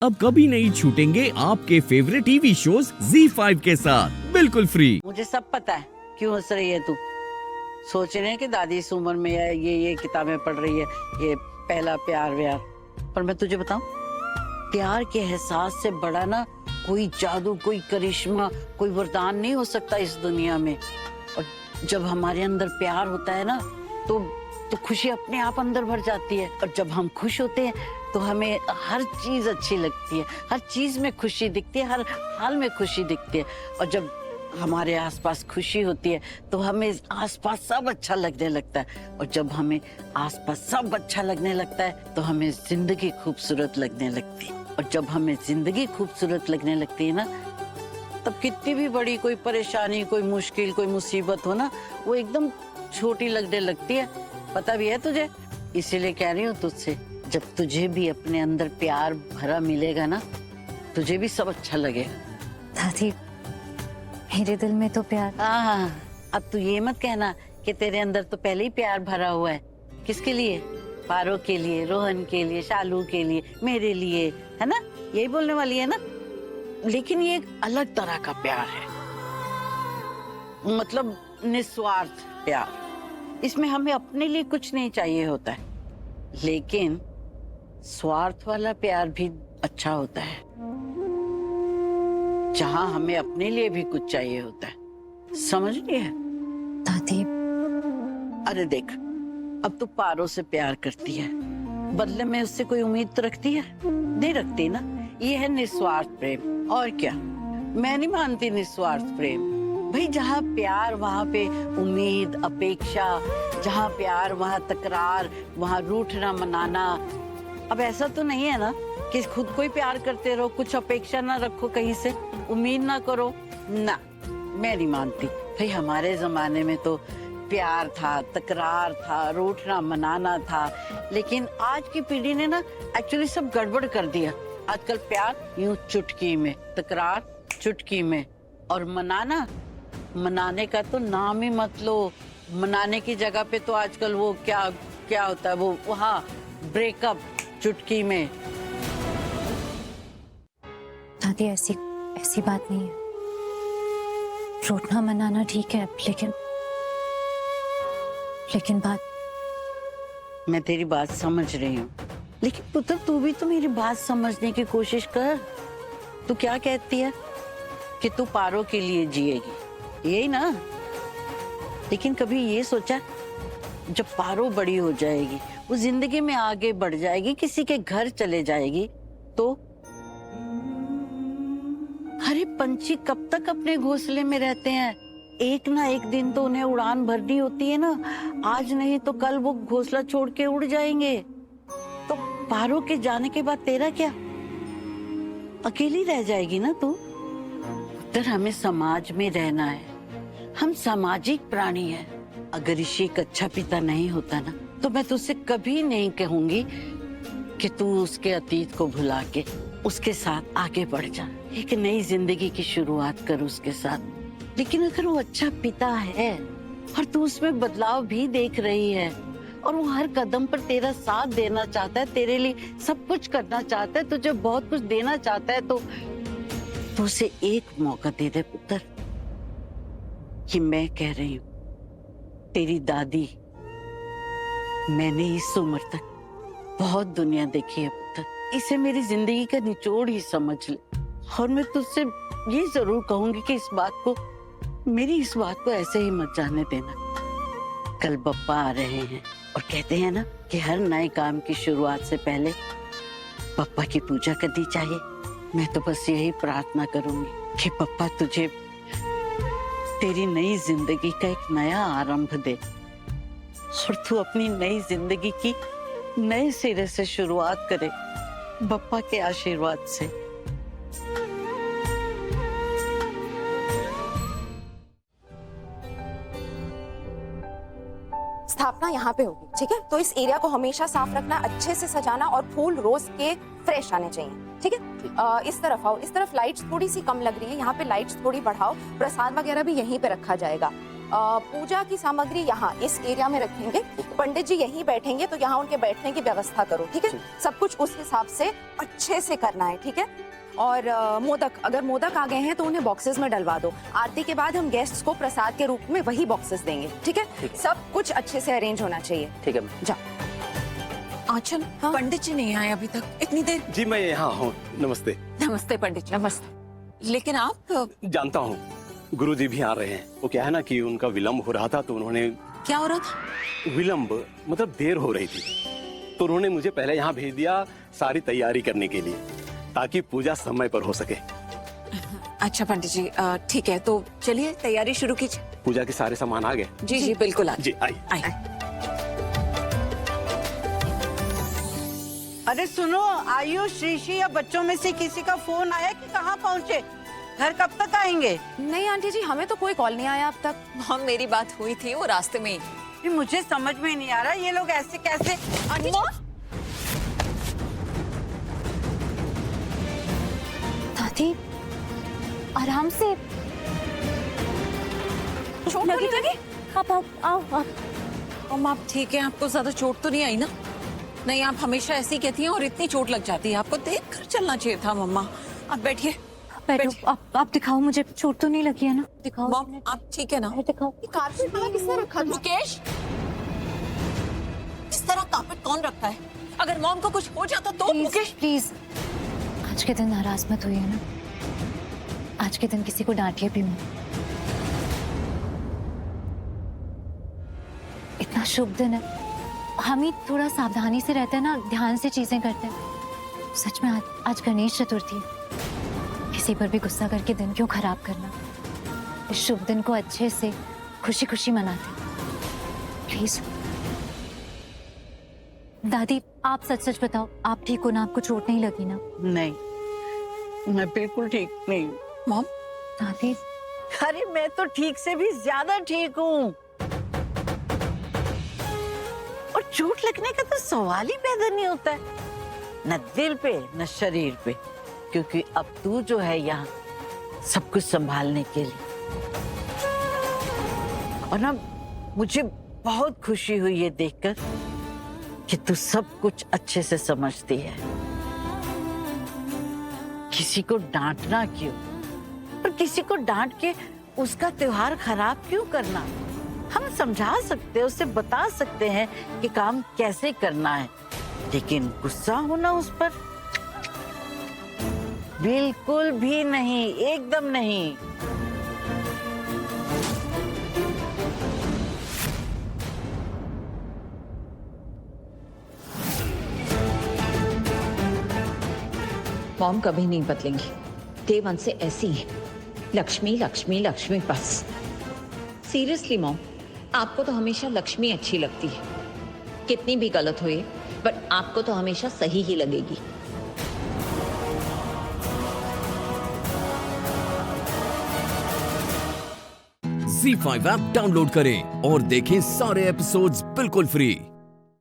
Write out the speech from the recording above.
अब कभी नहीं छूटेंगे आपके फेवरेट टीवी शोज ZEE5 के साथ बिल्कुल फ्री। मुझे सब पता है क्यों हंस रही है तू। सोच रहे हैं कि दादी इस उम्र में है, ये किताबें पढ़ रही है, ये पहला प्यार व्यार। पर मैं तुझे बताऊं, प्यार के एहसास से बड़ा ना कोई जादू, कोई करिश्मा, कोई वरदान नहीं हो सकता इस दुनिया में। और जब हमारे अंदर प्यार होता है ना तो खुशी अपने आप अंदर भर जाती है। और जब हम खुश होते हैं तो हमें हर चीज अच्छी लगती है, हर चीज में खुशी दिखती है, हर हाल में खुशी दिखती है। और जब हमारे आसपास खुशी होती है तो हमें आसपास सब अच्छा लगने लगता है। और जब हमें आसपास सब अच्छा लगने लगता है तो हमें जिंदगी खूबसूरत लगने लगती है। और जब हमें जिंदगी खूबसूरत लगने लगती है ना, तब कितनी भी बड़ी कोई परेशानी, कोई मुश्किल, कोई मुसीबत हो ना, वो एकदम छोटी लगने लगती है। पता भी है तुझे, इसीलिए कह रही हूँ तुझसे, जब तुझे भी अपने अंदर प्यार भरा मिलेगा ना, तुझे भी सब अच्छा लगेगा। दादी, मेरे दिल में तो प्यार। हाँ, अब तू ये मत कहना कि तेरे अंदर तो पहले ही प्यार भरा हुआ है। किसके लिए? पारो के लिए, रोहन के लिए, शालू के लिए, मेरे लिए, है ना? यही बोलने वाली है ना? लेकिन ये एक अलग तरह का प्यार है, मतलब निस्वार्थ प्यार। इसमें हमें अपने लिए कुछ नहीं चाहिए होता है, लेकिन स्वार्थ वाला प्यार भी अच्छा होता है, जहां हमें अपने लिए भी कुछ चाहिए होता है। समझ रही है? दादी, अरे देख, अब तू पारो से प्यार करती है, बदले में उससे कोई उम्मीद तो रखती है? नहीं रखती ना। ये है निस्वार्थ प्रेम। और क्या? मैं नहीं मानती निस्वार्थ प्रेम। भाई, जहाँ प्यार वहाँ पे उम्मीद, अपेक्षा, जहाँ प्यार वहाँ तकरार, वहाँ रूठना मनाना। अब ऐसा तो नहीं है ना कि खुद को ही प्यार करते रहो, कुछ अपेक्षा ना रखो, कहीं से उम्मीद ना करो। ना, मैं नहीं मानती। भाई, हमारे जमाने में तो प्यार था, तकरार था, रूठना मनाना था। लेकिन आज की पीढ़ी ने ना एक्चुअली सब गड़बड़ कर दिया। आजकल प्यार यूं चुटकी में, तकरार चुटकी में, और मनाने का तो नाम ही मत लो। मनाने की जगह पे तो आजकल वो क्या होता है, वो वहाँ ब्रेकअप चुटकी में। दादी, ऐसी बात नहीं है। रूठना मनाना ठीक है, लेकिन बात। मैं तेरी बात समझ रही हूँ, लेकिन पुत्र तू भी तो मेरी बात समझने की कोशिश कर। तू क्या कहती है कि तू पारो के लिए जिएगी, यही ना? लेकिन कभी ये सोचा, जब पारो बड़ी हो जाएगी, वो जिंदगी में आगे बढ़ जाएगी, किसी के घर चले जाएगी, तो अरे पंछी कब तक अपने घोंसले में रहते हैं? एक ना एक दिन तो उन्हें उड़ान भरनी होती है ना। आज नहीं तो कल वो घोंसला छोड़ के उड़ जाएंगे। तो पारो के जाने के बाद तेरा क्या? अकेली रह जाएगी ना तू। उधर हमें समाज में रहना है, हम सामाजिक प्राणी हैं। अगर ऋषि एक अच्छा पिता नहीं होता ना, तो मैं तुझसे कभी नहीं कहूंगी कि तू उसके अतीत को भुला के उसके साथ आगे बढ़ जा, एक नई जिंदगी की शुरुआत कर उसके साथ। लेकिन अगर वो अच्छा पिता है और तू उसमें बदलाव भी देख रही है, और वो हर कदम पर तेरा साथ देना चाहता है, तेरे लिए सब कुछ करना चाहता है, तुझे बहुत कुछ देना चाहता है, तो उसे एक मौका दे दे पुत्र। कि मैं कह रही हूँ, तेरी दादी, मैंने इस उम्र तक बहुत दुनिया देखी है पुत्र। इसे मेरी जिंदगी का निचोड़ ही समझ ले। और मैं तुझसे ये जरूर कहूंगी कि मेरी इस बात को ऐसे ही मत जाने देना। कल बप्पा आ रहे हैं और कहते हैं ना कि हर नए काम की शुरुआत से पहले पप्पा की पूजा करनी चाहिए। मैं तो बस यही प्रार्थना करूंगी कि पप्पा तुझे तेरी नई जिंदगी का एक नया आरंभ दे, और तू अपनी नई जिंदगी की नए सिरे से शुरुआत करे, बप्पा के आशीर्वाद से। स्थापना यहाँ पे होगी, ठीक है? तो इस एरिया को हमेशा साफ रखना, अच्छे से सजाना, और फूल रोज के फ्रेश आने चाहिए, ठीक है? इस तरफ आओ, इस तरफ लाइट्स थोड़ी सी कम लग रही है, यहाँ पे लाइट्स थोड़ी बढ़ाओ। प्रसाद वगैरह भी यहीं पे रखा जाएगा। पूजा की सामग्री यहाँ इस एरिया में रखेंगे, पंडित जी यहीं बैठेंगे, तो यहाँ उनके बैठने की व्यवस्था करो, ठीक है? सब कुछ उस हिसाब से अच्छे से करना है, ठीक है? और मोदक, अगर मोदक आ गए हैं तो उन्हें बॉक्सेस में डलवा दो। आरती के बाद हम गेस्ट्स को प्रसाद के रूप में वही बॉक्सेस देंगे, ठीक है? सब कुछ अच्छे से अरेंज होना चाहिए। ठीक है। जा। आंचल, हाँ? पंडित जी नहीं आए अभी तक, इतनी देर। जी मैं यहाँ हूँ। नमस्ते। नमस्ते पंडित जी। नमस्ते। लेकिन आप जानता हूँ गुरुजी भी आ रहे हैं। वो क्या है ना कि उनका विलम्ब हो रहा था, तो उन्होंने क्या हो रहा था? विलम्ब मतलब देर हो रही थी, तो उन्होंने मुझे पहले यहाँ भेज दिया सारी तैयारी करने के लिए, ताकि पूजा समय पर हो सके। अच्छा पंडित जी, ठीक है, तो चलिए तैयारी शुरू कीजिए। पूजा के सारे सामान आ गए? जी जी बिल्कुल आ जी आइए। आइए। अरे सुनो, आयुष, ऋषि या बच्चों में से किसी का फोन आया कि कहाँ पहुँचे? घर कब तक आएंगे? नहीं आंटी जी, हमें तो कोई कॉल नहीं आया अब तक। हम, मेरी बात हुई थी वो रास्ते में ही। ये मुझे समझ में नहीं आ रहा, ये लोग ऐसे कैसे? आंटी दादी आराम से। चोट लगी? आप आओ आओ आप। आप ठीक है? आपको ज्यादा चोट तो नहीं आई ना? नहीं, आप हमेशा ऐसी कहती हैं और इतनी चोट लग जाती है। आपको देख कर चलना चाहिए था मम्मा। आप बैठिए। बैठो, आप दिखाओ, मुझे चोट तो नहीं लगी है ना? दिखाओ। मॉम, आप ठीक है ना? दिखाओ। कारपेट वहाँ किसने रखा? मुकेश, इस तरह कारपेट कौन रखता है? अगर मॉम को कुछ हो जाता तो? मुकेश प्लीज, आज के दिन नाराज मत होइए ना। आज के दिन किसी को डांटिए भी मत। इतना शुभ दिन है, हम ही थोड़ा सावधानी से रहते हैं ना, ध्यान से चीजें करते हैं। सच में आज गणेश चतुर्थी है। किसी पर भी गुस्सा करके दिन क्यों खराब करना? इस शुभ दिन को अच्छे से खुशी खुशी मनाते। प्लीज दादी, आप सच सच बताओ, आप ठीक हो ना? आपको चोट नहीं लगी ना? नहीं, मैं बिल्कुल ठीक नहीं हूँ। मॉम, दादी अरे मैं तो ठीक से भी ज्यादा ठीक हूँ, और चोट लगने का तो सवाल ही पैदा नहीं होता है, न दिल पे न शरीर पे, क्योंकि अब तू जो है यहाँ सब कुछ संभालने के लिए। और ना मुझे बहुत खुशी हुई ये देखकर कि तू सब कुछ अच्छे से समझती है। किसी को डांटना क्यों, और किसी को डांट के उसका त्योहार खराब क्यों करना? हम समझा सकते हैं, उसे बता सकते हैं कि काम कैसे करना है, लेकिन गुस्सा होना उस पर बिल्कुल भी नहीं, एकदम नहीं। मॉम कभी नहीं बदलेंगी। डे वन से ऐसी है, लक्ष्मी लक्ष्मी लक्ष्मी बस। सीरियसली मॉम, आपको तो हमेशा लक्ष्मी अच्छी लगती है, कितनी भी गलत हो ये, बट आपको तो हमेशा सही ही लगेगी। Z5 ऐप डाउनलोड करें और देखें सारे एपिसोड्स बिल्कुल फ्री।